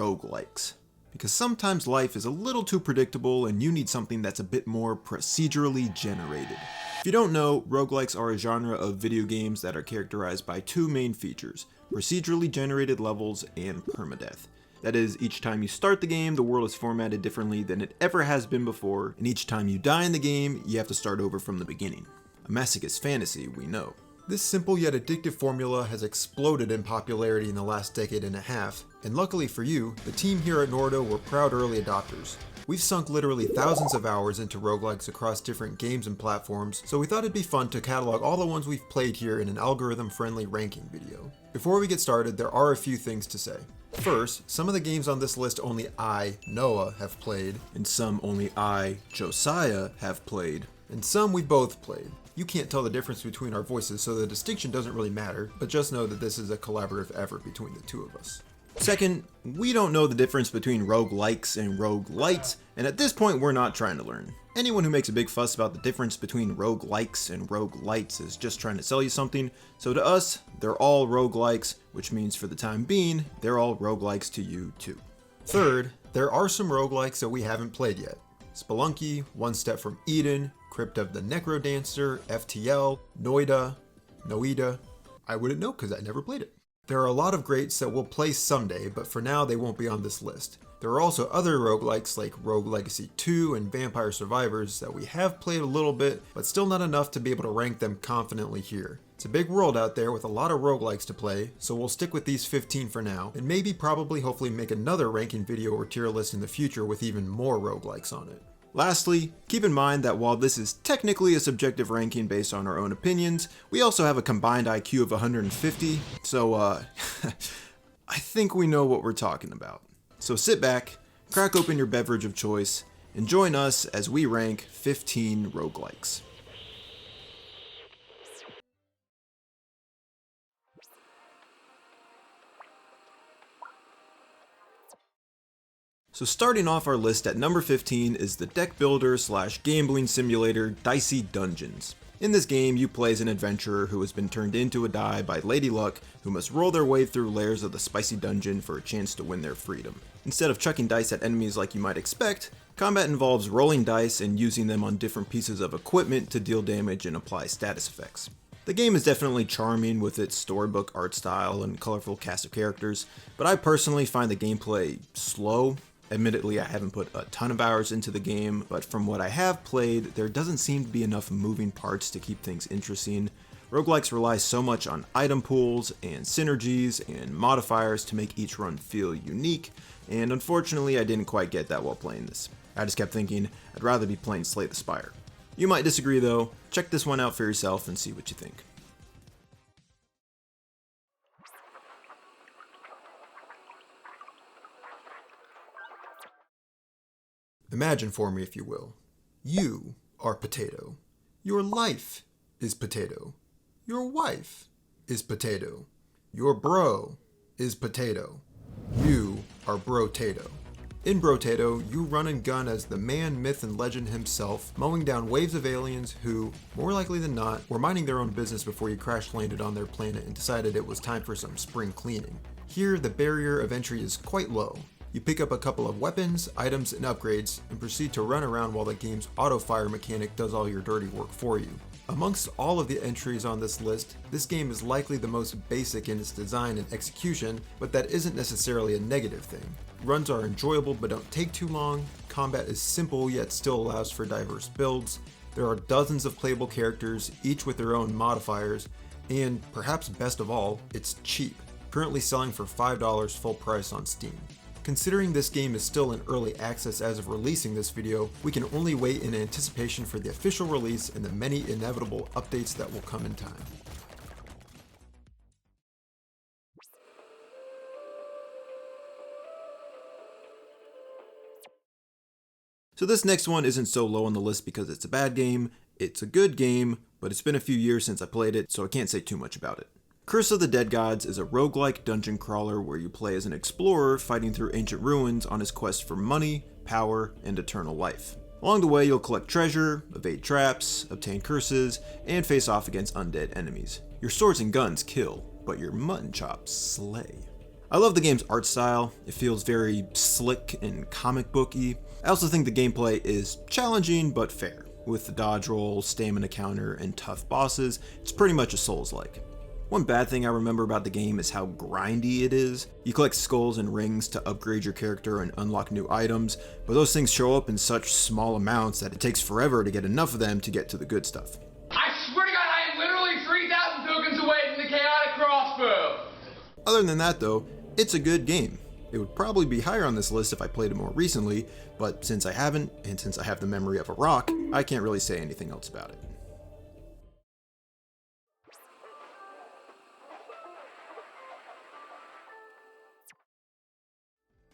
roguelikes. Because sometimes life is a little too predictable and you need something that's a bit more procedurally generated. If you don't know, roguelikes are a genre of video games that are characterized by two main features: procedurally generated levels and permadeath. That is, each time you start the game, the world is formatted differently than it ever has been before, and each time you die in the game, you have to start over from the beginning. A masochist fantasy, we know. This simple yet addictive formula has exploded in popularity in the last decade and a half, and luckily for you, the team here at Nordo were proud early adopters. We've sunk literally thousands of hours into roguelikes across different games and platforms, so we thought it'd be fun to catalog all the ones we've played here in an algorithm-friendly ranking video. Before we get started, there are a few things to say. First, some of the games on this list only I, Noah, have played, and some only I, Josiah, have played, and some we both played. You can't tell the difference between our voices, so the distinction doesn't really matter, but just know that this is a collaborative effort between the two of us. Second, we don't know the difference between roguelikes and roguelites, and at this point we're not trying to learn. Anyone who makes a big fuss about the difference between roguelikes and roguelites is just trying to sell you something, so to us, they're all roguelikes, which means for the time being, they're all roguelikes to you too. Third, there are some roguelikes that we haven't played yet. Spelunky, One Step from Eden, Crypt of the Necrodancer, FTL, Noida. I wouldn't know because I never played it. There are a lot of greats that we'll play someday, but for now they won't be on this list. There are also other roguelikes like Rogue Legacy 2 and Vampire Survivors that we have played a little bit, but still not enough to be able to rank them confidently here. It's a big world out there with a lot of roguelikes to play, so we'll stick with these 15 for now, and maybe hopefully make another ranking video or tier list in the future with even more roguelikes on it. Lastly, keep in mind that while this is technically a subjective ranking based on our own opinions, we also have a combined IQ of 150, so I think we know what we're talking about. So sit back, crack open your beverage of choice, and join us as we rank 15 roguelikes. So starting off our list at number 15 is the deck builder / gambling simulator Dicey Dungeons. In this game, you play as an adventurer who has been turned into a die by Lady Luck, who must roll their way through layers of the spicy dungeon for a chance to win their freedom. Instead of chucking dice at enemies like you might expect, combat involves rolling dice and using them on different pieces of equipment to deal damage and apply status effects. The game is definitely charming with its storybook art style and colorful cast of characters, but I personally find the gameplay slow. Admittedly, I haven't put a ton of hours into the game, but from what I have played, there doesn't seem to be enough moving parts to keep things interesting. Roguelikes rely so much on item pools and synergies and modifiers to make each run feel unique, and unfortunately I didn't quite get that while playing this. I just kept thinking I'd rather be playing Slay the Spire. You might disagree though, check this one out for yourself and see what you think. Imagine for me, if you will. You are potato. Your life is potato. Your wife is potato. Your bro is potato. You are Brotato. In Brotato, you run and gun as the man, myth, and legend himself, mowing down waves of aliens who, more likely than not, were minding their own business before you crash landed on their planet and decided it was time for some spring cleaning. Here, the barrier of entry is quite low. You pick up a couple of weapons, items, and upgrades, and proceed to run around while the game's auto-fire mechanic does all your dirty work for you. Amongst all of the entries on this list, this game is likely the most basic in its design and execution, but that isn't necessarily a negative thing. Runs are enjoyable but don't take too long, combat is simple yet still allows for diverse builds, there are dozens of playable characters, each with their own modifiers, and perhaps best of all, it's cheap, currently selling for $5 full price on Steam. Considering this game is still in early access as of releasing this video, we can only wait in anticipation for the official release and the many inevitable updates that will come in time. So this next one isn't so low on the list because it's a bad game, it's a good game, but it's been a few years since I played it, so I can't say too much about it. Curse of the Dead Gods is a roguelike dungeon crawler where you play as an explorer fighting through ancient ruins on his quest for money, power, and eternal life. Along the way, you'll collect treasure, evade traps, obtain curses, and face off against undead enemies. Your swords and guns kill, but your mutton chops slay. I love the game's art style. It feels very slick and comic booky. I also think the gameplay is challenging but fair. With the dodge roll, stamina counter, and tough bosses, it's pretty much a Souls-like. One bad thing I remember about the game is how grindy it is. You collect skulls and rings to upgrade your character and unlock new items, but those things show up in such small amounts that it takes forever to get enough of them to get to the good stuff. I swear to God, I am literally 3,000 tokens away from the chaotic crossbow! Other than that though, it's a good game. It would probably be higher on this list if I played it more recently, but since I haven't, and since I have the memory of a rock, I can't really say anything else about it.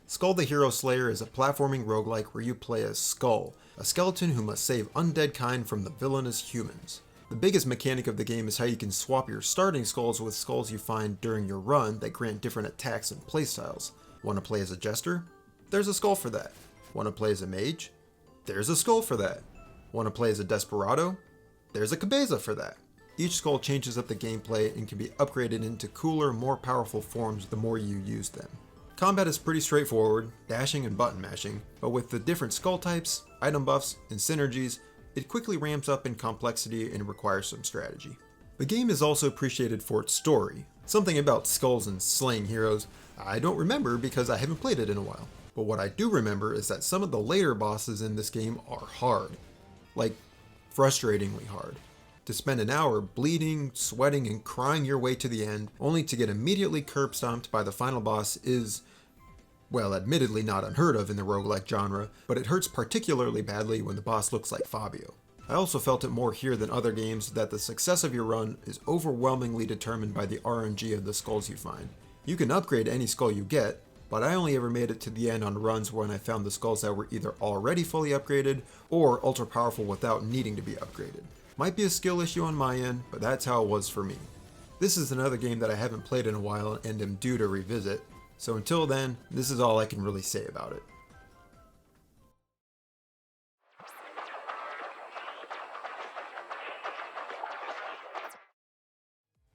Skull the Hero Slayer is a platforming roguelike where you play as Skull, a skeleton who must save undead kind from the villainous humans. The biggest mechanic of the game is how you can swap your starting skulls with skulls you find during your run that grant different attacks and playstyles. Want to play as a jester? There's a skull for that. Want to play as a mage? There's a skull for that. Want to play as a desperado? There's a cabeza for that. Each skull changes up the gameplay and can be upgraded into cooler, more powerful forms the more you use them. Combat is pretty straightforward, dashing and button mashing, but with the different skull types, item buffs, and synergies, it quickly ramps up in complexity and requires some strategy. The game is also appreciated for its story. Something about skulls and slaying heroes I don't remember because I haven't played it in a while. But what I do remember is that some of the later bosses in this game are hard. Like, frustratingly hard. To spend an hour bleeding, sweating, and crying your way to the end, only to get immediately curb stomped by the final boss is, well, admittedly not unheard of in the roguelike genre, but it hurts particularly badly when the boss looks like Fabio. I also felt it more here than other games that the success of your run is overwhelmingly determined by the RNG of the skulls you find. You can upgrade any skull you get, but I only ever made it to the end on runs when I found the skulls that were either already fully upgraded or ultra powerful without needing to be upgraded. Might be a skill issue on my end, but that's how it was for me. This is another game that I haven't played in a while and am due to revisit, so until then, this is all I can really say about it.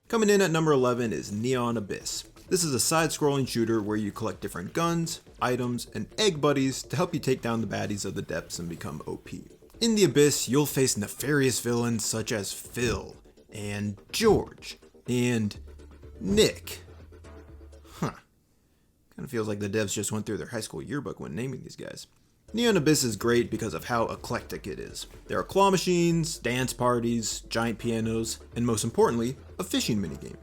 Coming in at number 11 is Neon Abyss. This is a side-scrolling shooter where you collect different guns, items, and egg buddies to help you take down the baddies of the depths and become OP. In the Abyss, you'll face nefarious villains such as Phil, and George, and Nick. Kind of feels like the devs just went through their high school yearbook when naming these guys. Neon Abyss is great because of how eclectic it is. There are claw machines, dance parties, giant pianos, and most importantly, a fishing minigame.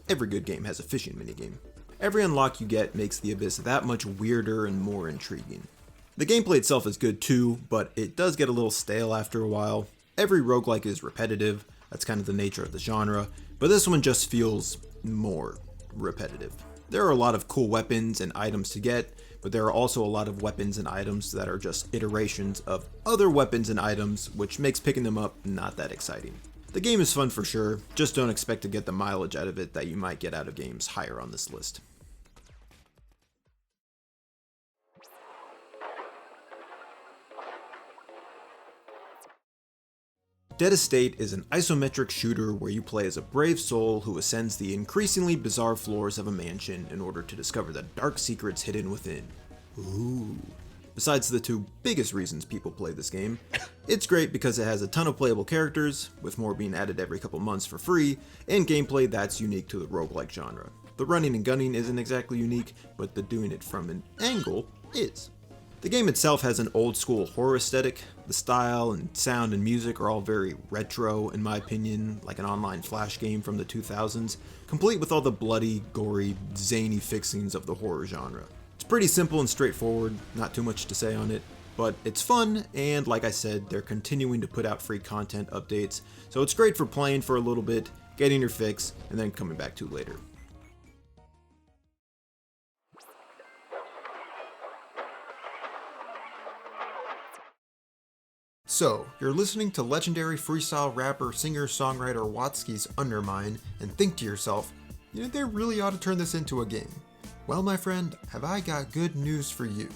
Every good game has a fishing minigame. Every unlock you get makes the Abyss that much weirder and more intriguing. The gameplay itself is good too, but it does get a little stale after a while. Every roguelike is repetitive, that's kind of the nature of the genre, but this one just feels more repetitive. There are a lot of cool weapons and items to get, but there are also a lot of weapons and items that are just iterations of other weapons and items, which makes picking them up not that exciting. The game is fun for sure, just don't expect to get the mileage out of it that you might get out of games higher on this list. Dead Estate is an isometric shooter where you play as a brave soul who ascends the increasingly bizarre floors of a mansion in order to discover the dark secrets hidden within. Ooh. Besides the two biggest reasons people play this game, it's great because it has a ton of playable characters, with more being added every couple months for free, and gameplay that's unique to the roguelike genre. The running and gunning isn't exactly unique, but the doing it from an angle is. The game itself has an old school horror aesthetic. The style and sound and music are all very retro in my opinion, like an online flash game from the 2000s, complete with all the bloody, gory, zany fixings of the horror genre. It's pretty simple and straightforward, not too much to say on it, but it's fun, and like I said, they're continuing to put out free content updates, so it's great for playing for a little bit, getting your fix, and then coming back to later. So, you're listening to legendary freestyle rapper, singer, songwriter Watsky's Undermine, and think to yourself, they really ought to turn this into a game. Well, my friend, have I got good news for you.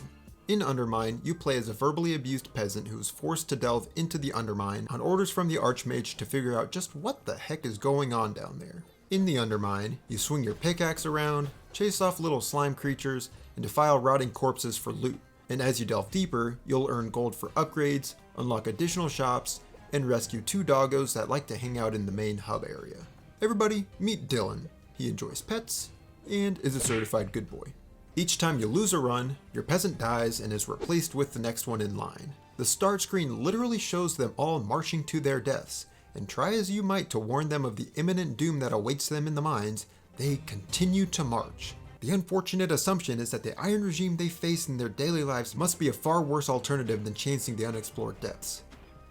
In Undermine, you play as a verbally abused peasant who is forced to delve into the Undermine on orders from the Archmage to figure out just what the heck is going on down there. In the Undermine, you swing your pickaxe around, chase off little slime creatures, and defile rotting corpses for loot. And as you delve deeper, you'll earn gold for upgrades, unlock additional shops, and rescue 2 doggos that like to hang out in the main hub area. Everybody, meet Dylan. He enjoys pets, and is a certified good boy. Each time you lose a run, your peasant dies and is replaced with the next one in line. The start screen literally shows them all marching to their deaths, and try as you might to warn them of the imminent doom that awaits them in the mines, they continue to march. The unfortunate assumption is that the iron regime they face in their daily lives must be a far worse alternative than chasing the unexplored depths.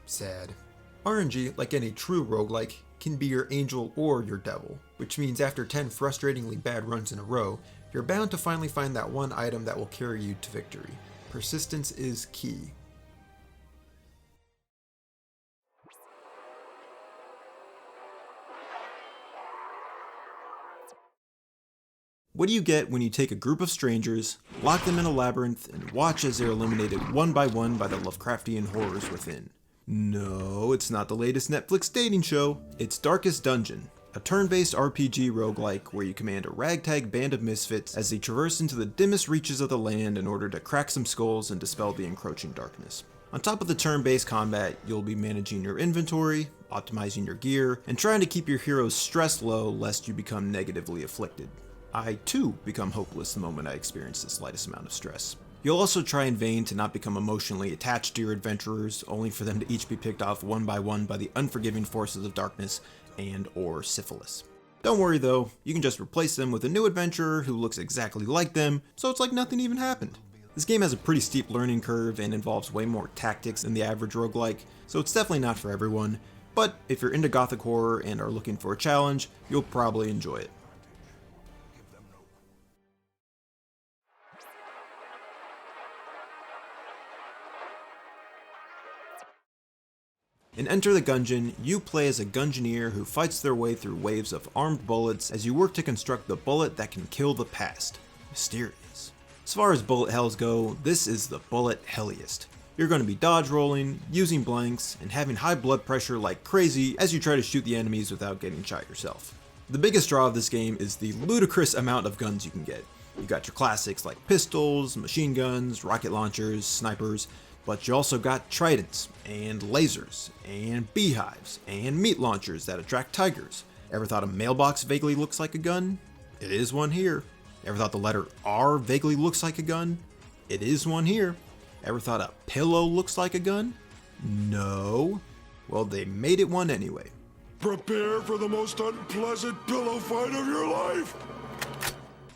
Sad. RNG, like any true roguelike, can be your angel or your devil, which means after 10 frustratingly bad runs in a row, you're bound to finally find that one item that will carry you to victory. Persistence is key. What do you get when you take a group of strangers, lock them in a labyrinth, and watch as they're eliminated one by one by the Lovecraftian horrors within? No, it's not the latest Netflix dating show, it's Darkest Dungeon, a turn-based RPG roguelike where you command a ragtag band of misfits as they traverse into the dimmest reaches of the land in order to crack some skulls and dispel the encroaching darkness. On top of the turn-based combat, you'll be managing your inventory, optimizing your gear, and trying to keep your hero's stress low lest you become negatively afflicted. I too become hopeless the moment I experience the slightest amount of stress. You'll also try in vain to not become emotionally attached to your adventurers, only for them to each be picked off one by the unforgiving forces of darkness and or syphilis. Don't worry though, you can just replace them with a new adventurer who looks exactly like them, so it's like nothing even happened. This game has a pretty steep learning curve and involves way more tactics than the average roguelike, so it's definitely not for everyone, but if you're into gothic horror and are looking for a challenge, you'll probably enjoy it. In Enter the Gungeon, you play as a Gungeoneer who fights their way through waves of armed bullets as you work to construct the bullet that can kill the past. Mysterious. As far as bullet hells go, this is the bullet helliest. You're going to be dodge rolling, using blanks, and having high blood pressure like crazy as you try to shoot the enemies without getting shot yourself. The biggest draw of this game is the ludicrous amount of guns you can get. You got your classics like pistols, machine guns, rocket launchers, snipers, but you also got tridents, and lasers, and beehives, and meat launchers that attract tigers. Ever thought a mailbox vaguely looks like a gun? It is one here. Ever thought the letter R vaguely looks like a gun? It is one here. Ever thought a pillow looks like a gun? No. Well, they made it one anyway. Prepare for the most unpleasant pillow fight of your life!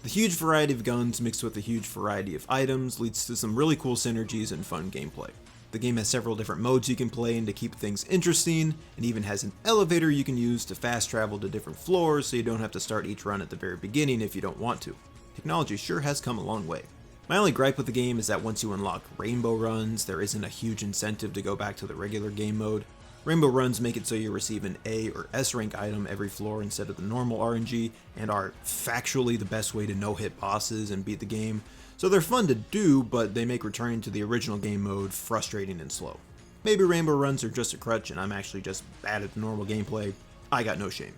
The huge variety of guns mixed with a huge variety of items leads to some really cool synergies and fun gameplay. The game has several different modes you can play in to keep things interesting, and even has an elevator you can use to fast travel to different floors so you don't have to start each run at the very beginning if you don't want to. Technology sure has come a long way. My only gripe with the game is that once you unlock rainbow runs, there isn't a huge incentive to go back to the regular game mode. Rainbow runs make it so you receive an A or S rank item every floor instead of the normal RNG, and are factually the best way to no-hit bosses and beat the game, so they're fun to do, but they make returning to the original game mode frustrating and slow. Maybe rainbow runs are just a crutch and I'm actually just bad at the normal gameplay. I got no shame.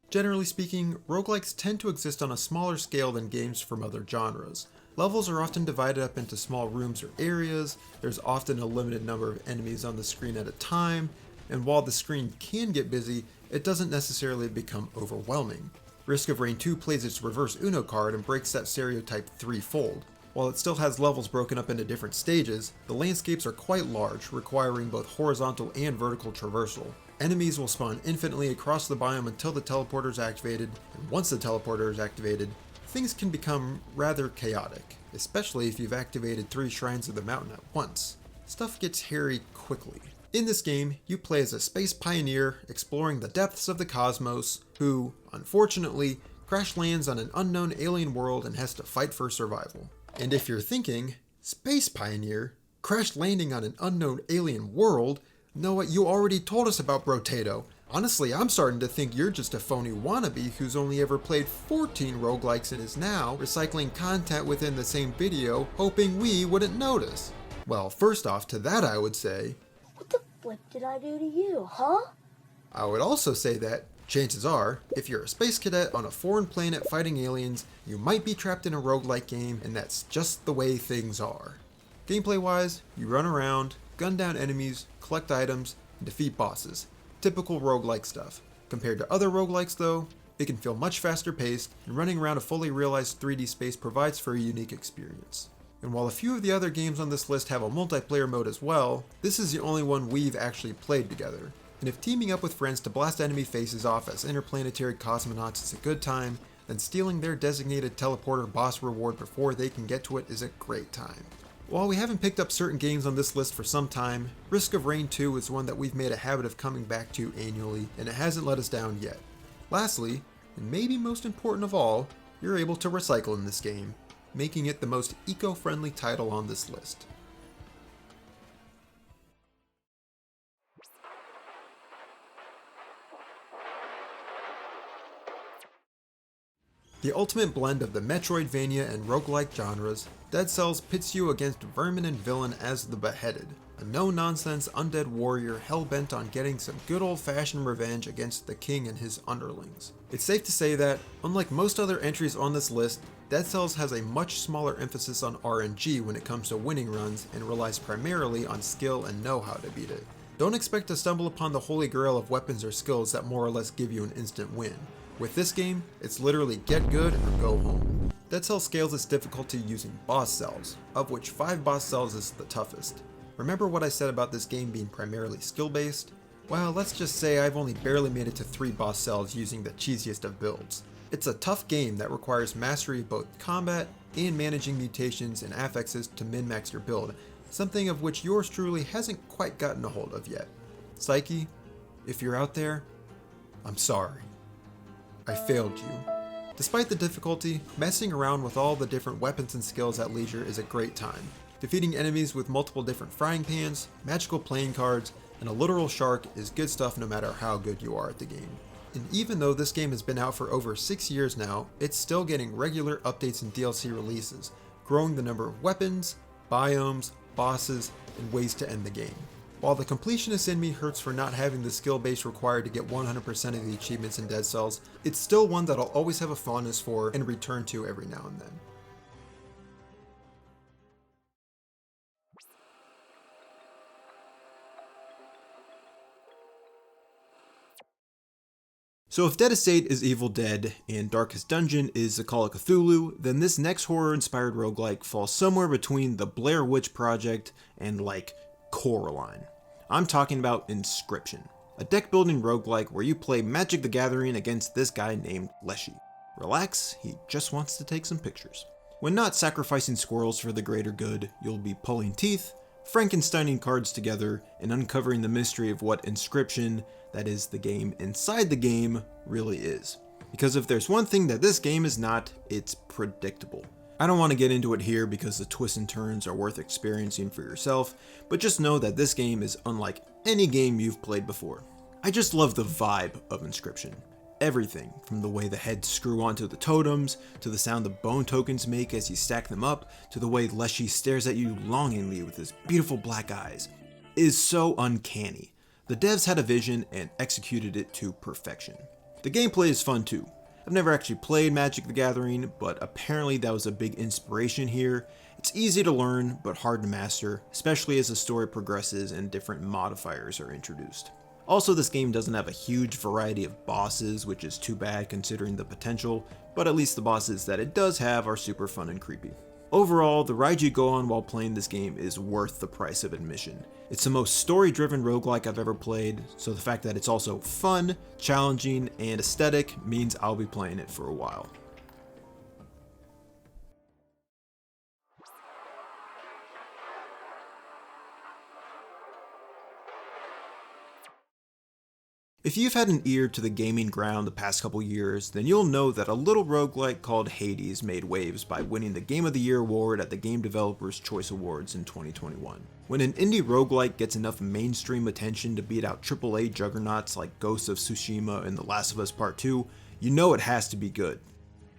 Generally speaking, roguelikes tend to exist on a smaller scale than games from other genres. Levels are often divided up into small rooms or areas, there's often a limited number of enemies on the screen at a time, and while the screen can get busy, it doesn't necessarily become overwhelming. Risk of Rain 2 plays its reverse Uno card and breaks that stereotype threefold. While it still has levels broken up into different stages, the landscapes are quite large, requiring both horizontal and vertical traversal. Enemies will spawn infinitely across the biome until the teleporter is activated, and once the teleporter is activated, things can become rather chaotic, especially if you've activated 3 shrines of the mountain at once. Stuff gets hairy quickly. In this game, you play as a space pioneer exploring the depths of the cosmos, who, unfortunately, crash lands on an unknown alien world and has to fight for survival. And if you're thinking, space pioneer, crash landing on an unknown alien world, know what you already told us about Brotato. Honestly, I'm starting to think you're just a phony wannabe who's only ever played 14 roguelikes and is now recycling content within the same video, hoping we wouldn't notice. Well, first off, to that I would say, What the flip did I do to you, huh? I would also say that, chances are, if you're a space cadet on a foreign planet fighting aliens, you might be trapped in a roguelike game, and that's just the way things are. Gameplay wise, you run around, gun down enemies, collect items, and defeat bosses. Typical roguelike stuff. Compared to other roguelikes though, it can feel much faster paced, and running around a fully realized 3D space provides for a unique experience. And while a few of the other games on this list have a multiplayer mode as well, this is the only one we've actually played together. And if teaming up with friends to blast enemy faces off as interplanetary cosmonauts is a good time, then stealing their designated teleporter boss reward before they can get to it is a great time. While we haven't picked up certain games on this list for some time, Risk of Rain 2 is one that we've made a habit of coming back to annually, and it hasn't let us down yet. Lastly, and maybe most important of all, you're able to recycle in this game, making it the most eco-friendly title on this list. The ultimate blend of the Metroidvania and roguelike genres, Dead Cells pits you against vermin and villain as the Beheaded, a no-nonsense undead warrior hell-bent on getting some good old-fashioned revenge against the king and his underlings. It's safe to say that, unlike most other entries on this list, Dead Cells has a much smaller emphasis on RNG when it comes to winning runs and relies primarily on skill and know-how to beat it. Don't expect to stumble upon the holy grail of weapons or skills that more or less give you an instant win. With this game, it's literally get good or go home. Dead Cells scales its difficulty using boss cells, of which 5 boss cells is the toughest. Remember what I said about this game being primarily skill-based? Well, let's just say I've only barely made it to 3 boss cells using the cheesiest of builds. It's a tough game that requires mastery of both combat and managing mutations and affixes to min-max your build, something of which yours truly hasn't quite gotten a hold of yet. Psyche, if you're out there, I'm sorry. I failed you. Despite the difficulty, messing around with all the different weapons and skills at leisure is a great time. Defeating enemies with multiple different frying pans, magical playing cards, and a literal shark is good stuff no matter how good you are at the game. And even though this game has been out for over 6 years now, it's still getting regular updates and DLC releases, growing the number of weapons, biomes, bosses, and ways to end the game. While the completionist in me hurts for not having the skill base required to get 100% of the achievements in Dead Cells, it's still one that I'll always have a fondness for and return to every now and then. So if Dead Estate is Evil Dead and Darkest Dungeon is the Call of Cthulhu, then this next horror-inspired roguelike falls somewhere between the Blair Witch Project and like Coraline. I'm talking about Inscription, a deck-building roguelike where you play Magic the Gathering against this guy named Leshy. Relax, he just wants to take some pictures. When not sacrificing squirrels for the greater good, you'll be pulling teeth, Frankensteining cards together, and uncovering the mystery of what Inscription, that is the game inside the game, really is. Because if there's one thing that this game is not, it's predictable. I don't want to get into it here because the twists and turns are worth experiencing for yourself, but just know that this game is unlike any game you've played before. I just love the vibe of Inscription. Everything from the way the heads screw onto the totems, to the sound the bone tokens make as you stack them up, to the way Leshy stares at you longingly with his beautiful black eyes, is so uncanny. The devs had a vision and executed it to perfection. The gameplay is fun too. I've never actually played Magic the Gathering, but apparently that was a big inspiration here. It's easy to learn, but hard to master, especially as the story progresses and different modifiers are introduced. Also, this game doesn't have a huge variety of bosses, which is too bad considering the potential, but at least the bosses that it does have are super fun and creepy. Overall, the ride you go on while playing this game is worth the price of admission. It's the most story-driven roguelike I've ever played, so the fact that it's also fun, challenging, and aesthetic means I'll be playing it for a while. If you've had an ear to the gaming ground the past couple years, then you'll know that a little roguelike called Hades made waves by winning the Game of the Year award at the Game Developers' Choice Awards in 2021. When an indie roguelike gets enough mainstream attention to beat out AAA juggernauts like Ghost of Tsushima and The Last of Us Part 2, you know it has to be good.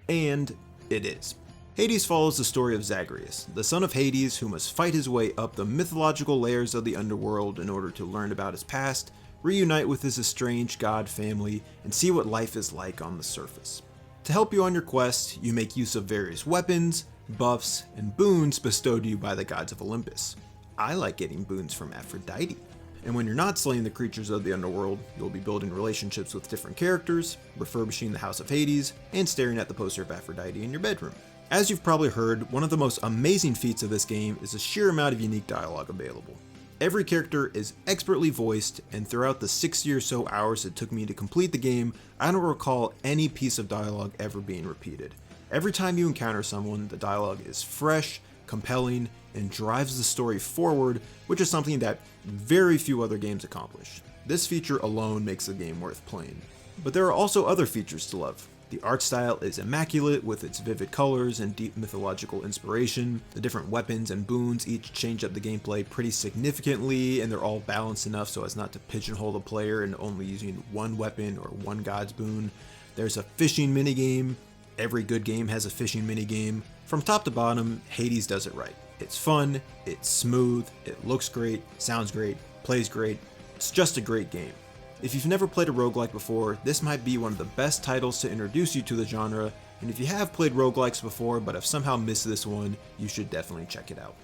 And it is. Hades follows the story of Zagreus, the son of Hades who must fight his way up the mythological layers of the underworld in order to learn about his past, reunite with his estranged god family, and see what life is like on the surface. To help you on your quest, you make use of various weapons, buffs, and boons bestowed to you by the gods of Olympus. I like getting boons from Aphrodite. And when you're not slaying the creatures of the underworld, you'll be building relationships with different characters, refurbishing the House of Hades, and staring at the poster of Aphrodite in your bedroom. As you've probably heard, one of the most amazing feats of this game is the sheer amount of unique dialogue available. Every character is expertly voiced, and throughout the 60 or so hours it took me to complete the game, I don't recall any piece of dialogue ever being repeated. Every time you encounter someone, the dialogue is fresh, compelling, and drives the story forward, which is something that very few other games accomplish. This feature alone makes the game worth playing. But there are also other features to love. The art style is immaculate with its vivid colors and deep mythological inspiration. The different weapons and boons each change up the gameplay pretty significantly, and they're all balanced enough so as not to pigeonhole the player into only using one weapon or one god's boon. There's a fishing minigame. Every good game has a fishing minigame. From top to bottom, Hades does it right. It's fun, it's smooth, it looks great, sounds great, plays great. It's just a great game. If you've never played a roguelike before, this might be one of the best titles to introduce you to the genre, and if you have played roguelikes before but have somehow missed this one, you should definitely check it out.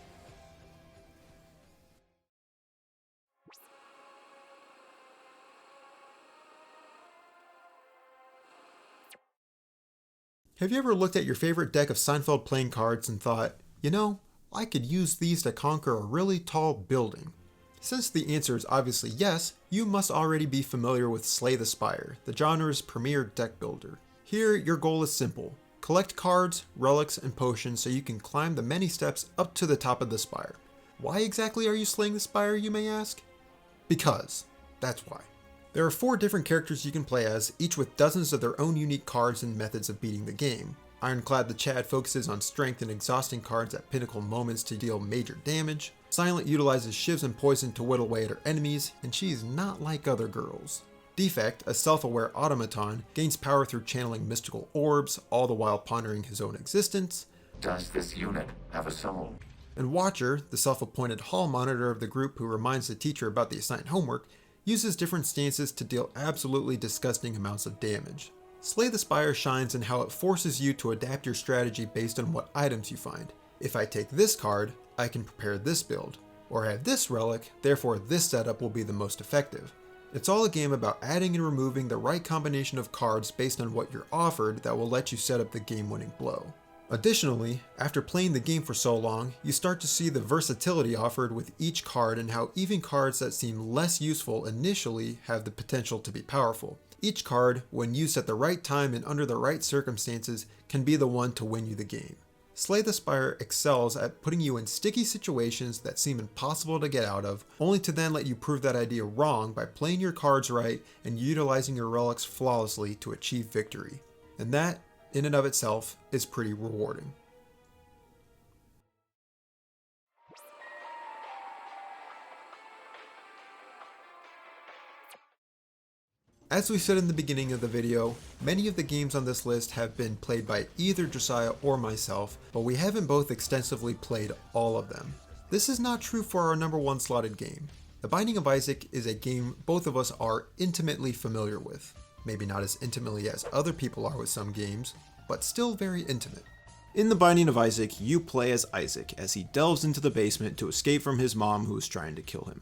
Have you ever looked at your favorite deck of Seinfeld playing cards and thought, you know, I could use these to conquer a really tall building? Since the answer is obviously yes, you must already be familiar with Slay the Spire, the genre's premier deck builder. Here, your goal is simple. Collect cards, relics, and potions so you can climb the many steps up to the top of the spire. Why exactly are you slaying the spire, you may ask? Because. That's why. There are 4 different characters you can play as, each with dozens of their own unique cards and methods of beating the game. Ironclad the Chad focuses on strength and exhausting cards at pinnacle moments to deal major damage. Silent utilizes shivs and poison to whittle away at her enemies, and she's not like other girls. Defect, a self-aware automaton, gains power through channeling mystical orbs, all the while pondering his own existence. Does this unit have a soul? And Watcher, the self-appointed hall monitor of the group who reminds the teacher about the assigned homework, uses different stances to deal absolutely disgusting amounts of damage. Slay the Spire shines in how it forces you to adapt your strategy based on what items you find. If I take this card, I can prepare this build, or I have this relic, therefore this setup will be the most effective. It's all a game about adding and removing the right combination of cards based on what you're offered that will let you set up the game-winning blow. Additionally, after playing the game for so long, you start to see the versatility offered with each card and how even cards that seem less useful initially have the potential to be powerful. Each card, when used at the right time and under the right circumstances, can be the one to win you the game. Slay the Spire excels at putting you in sticky situations that seem impossible to get out of, only to then let you prove that idea wrong by playing your cards right and utilizing your relics flawlessly to achieve victory. And that, in and of itself, is pretty rewarding. As we said in the beginning of the video, many of the games on this list have been played by either Josiah or myself, but we haven't both extensively played all of them. This is not true for our number 1 slotted game. The Binding of Isaac is a game both of us are intimately familiar with. Maybe not as intimately as other people are with some games, but still very intimate. In The Binding of Isaac, you play as Isaac as he delves into the basement to escape from his mom who is trying to kill him.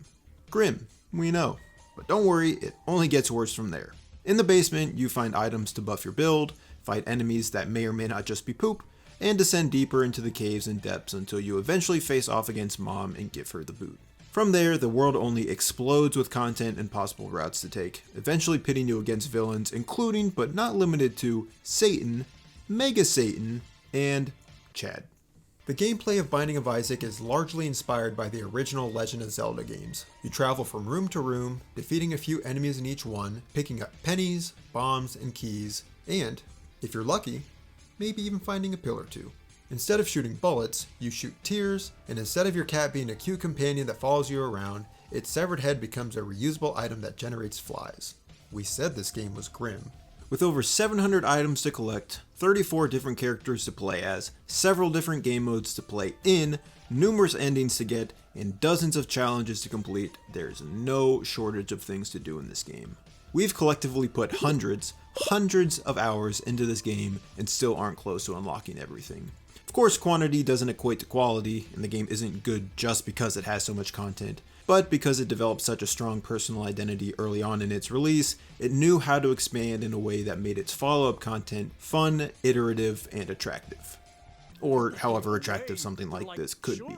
Grim, we know. But don't worry, it only gets worse from there. In the basement, you find items to buff your build, fight enemies that may or may not just be poop, and descend deeper into the caves and depths until you eventually face off against Mom and give her the boot. From there, the world only explodes with content and possible routes to take, eventually pitting you against villains including, but not limited to, Satan, Mega Satan, and Chad. The The gameplay of Binding of Isaac is largely inspired by the original Legend of Zelda games. You travel from room to room, defeating a few enemies in each one, picking up pennies, bombs, and keys, and, if you're lucky, maybe even finding a pill or two. Instead of shooting bullets, you shoot tears, and instead of your cat being a cute companion that follows you around, its severed head becomes a reusable item that generates flies. We said this game was grim. With over 700 items to collect, 34 different characters to play as, several different game modes to play in, numerous endings to get, and dozens of challenges to complete, there's no shortage of things to do in this game. We've collectively put hundreds of hours into this game and still aren't close to unlocking everything. Of course, quantity doesn't equate to quality, and the game isn't good just because it has so much content, but because it developed such a strong personal identity early on in its release, it knew how to expand in a way that made its follow-up content fun, iterative, and attractive. Or however attractive something like this could be.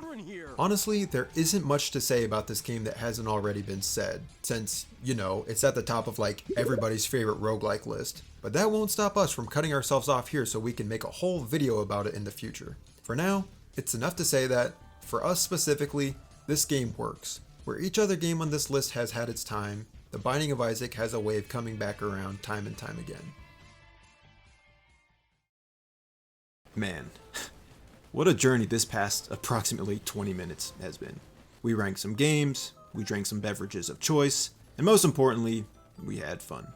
Honestly, there isn't much to say about this game that hasn't already been said, since, you know, it's at the top of like everybody's favorite roguelike list. But that won't stop us from cutting ourselves off here so we can make a whole video about it in the future. For now, it's enough to say that, for us specifically, this game works. Where each other game on this list has had its time, The Binding of Isaac has a way of coming back around time and time again. Man, what a journey this past approximately 20 minutes has been. We ranked some games, we drank some beverages of choice, and most importantly, we had fun.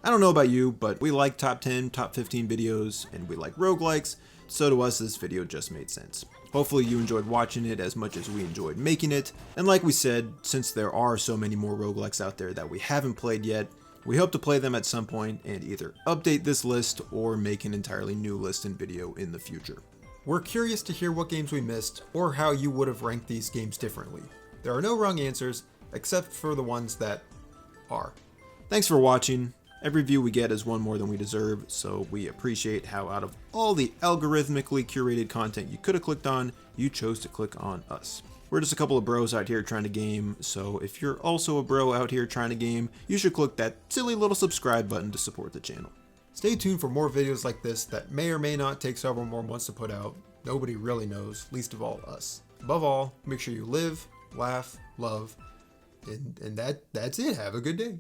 I don't know about you, but we like top 10, top 15 videos, and we like roguelikes, so to us this video just made sense. Hopefully you enjoyed watching it as much as we enjoyed making it, and like we said, since there are so many more roguelikes out there that we haven't played yet, we hope to play them at some point and either update this list or make an entirely new list and video in the future. We're curious to hear what games we missed or how you would have ranked these games differently. There are no wrong answers, except for the ones that are. Thanks for watching. Every view we get is one more than we deserve, so we appreciate how out of all the algorithmically curated content you could have clicked on, you chose to click on us. We're just a couple of bros out here trying to game, so if you're also a bro out here trying to game, you should click that silly little subscribe button to support the channel. Stay tuned for more videos like this that may or may not take several more months to put out. Nobody really knows, least of all us. Above all, make sure you live, laugh, love, and that's it. Have a good day.